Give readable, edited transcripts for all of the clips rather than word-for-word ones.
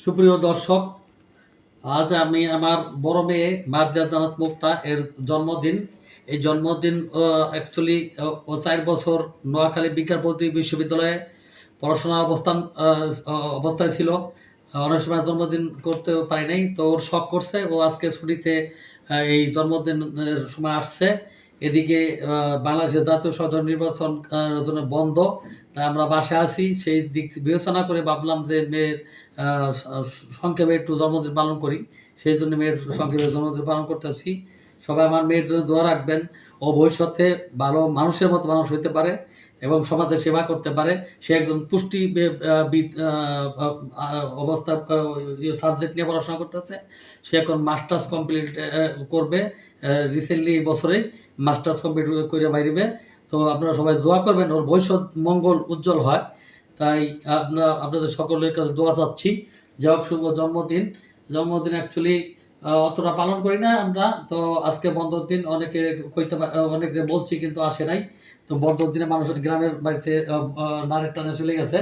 সুপ্রিয় দর্শক, আজ আমি আমার বড় মেয়ে মার্জিয়া জান্নাত মুক্তা এর জন্মদিন। এই জন্মদিন অ্যাকচুয়ালি ও 4 বছর নোয়াখালী বিজ্ঞান প্রযুক্তি বিশ্ববিদ্যালয়ে পড়াশোনা অবস্থায় ছিল। অনেক সময় জন্মদিন করতে পারি নাই, তো ওর শখ করছে, ও আজকে ছুটিতে এই জন্মদিনের সময় আসছে। এদিকে বাংলাদেশের জাতীয় সংসদ নির্বাচন জন্য বন্ধ, তাই আমরা বাসায় আছি। সেই দিক বিবেচনা করে ভাবলাম যে মেয়ের সংক্ষেপে একটু জন্মদিন পালন করি, সেই জন্য মেয়ের সংক্ষেপে জন্মদিন পালন করতেছি। সবাই আমার মেয়ের জন্য দোয়া রাখবেন। ও ভবিষ্যতে ভালো মানুষের মতো মানুষ হইতে পারে এবং সমাজের সেবা করতে পারে। সে একজন পুষ্টিবিদ অবস্থা সাবজেক্ট নিয়ে পড়াশোনা করতেছে। সে এখন মাস্টার্স কমপ্লিট করবে, রিসেন্টলি এই বছরেই মাস্টার্স কমপ্লিট করে বাইরেবে। তো আপনারা সবাই দোয়া করবেন ওর ভবিষ্যৎ মঙ্গল উজ্জ্বল হয়। তাই আপনাদের সকলের কাছে দোয়া চাচ্ছি। যাই হোক, শুভ জন্মদিন। জন্মদিন অ্যাকচুয়ালি অতটা পালন করি না আমরা, তো আজকে বন্ধর দিন। অনেকে বলছি কিন্তু আসে নাই। তো বন্ধর দিনে মানুষের গ্রামের বাড়িতে নারের টানে চলে গেছে,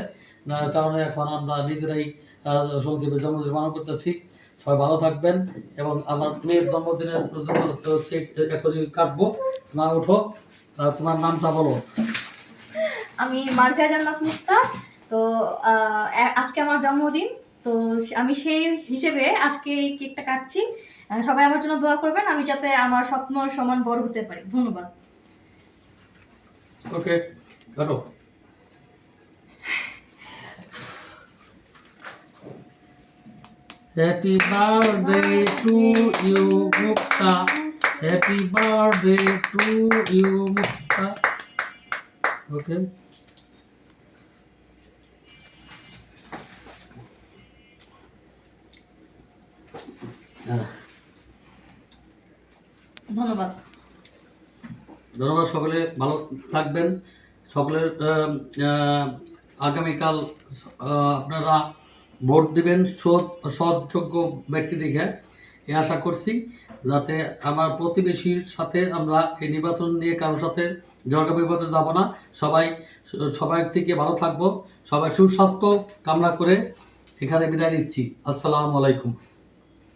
যার কারণে এখন আমরা নিজেরাই সংক্ষেপে জন্মদিন পালন করতেছি। সবাই ভালো থাকবেন এবং আমার মেয়ের জন্মদিনের জন্য এখনই কাটবো। না উঠো, তোমার নামটা বলো। আমি মার্জিয়া জান্নাত মুক্তা। তো আজকে আমার জন্মদিন, তো আমি সেই হিসেবে আজকে এই কেকটা কাটছি। সবাই আমার জন্য দোয়া করবেন, আমি যাতে আমার স্বপ্ন সমান বড় হতে পারি। ধন্যবাদ। ওকে, কাটো। Happy birthday to you, Mukta. Happy birthday to you, Mukta. Okay. ধন্যবাদ। ধন্যবাদ। সকলে ভালো থাকবেন। সকলের আগামীকাল আপনারা ভোট দিবেন সৎযোগ্য ব্যক্তি দেখে, এ আশা করছি। যাতে আমার প্রতিবেশীর সাথে আমরা এই নির্বাচন নিয়ে কারোর সাথে ঝগড়া বিবাদে যাব না। সবাই থেকে ভালো থাকবো। সবাই সুস্বাস্থ্য কামনা করে এখানে বিদায় নিচ্ছি। আসসালামু আলাইকুম।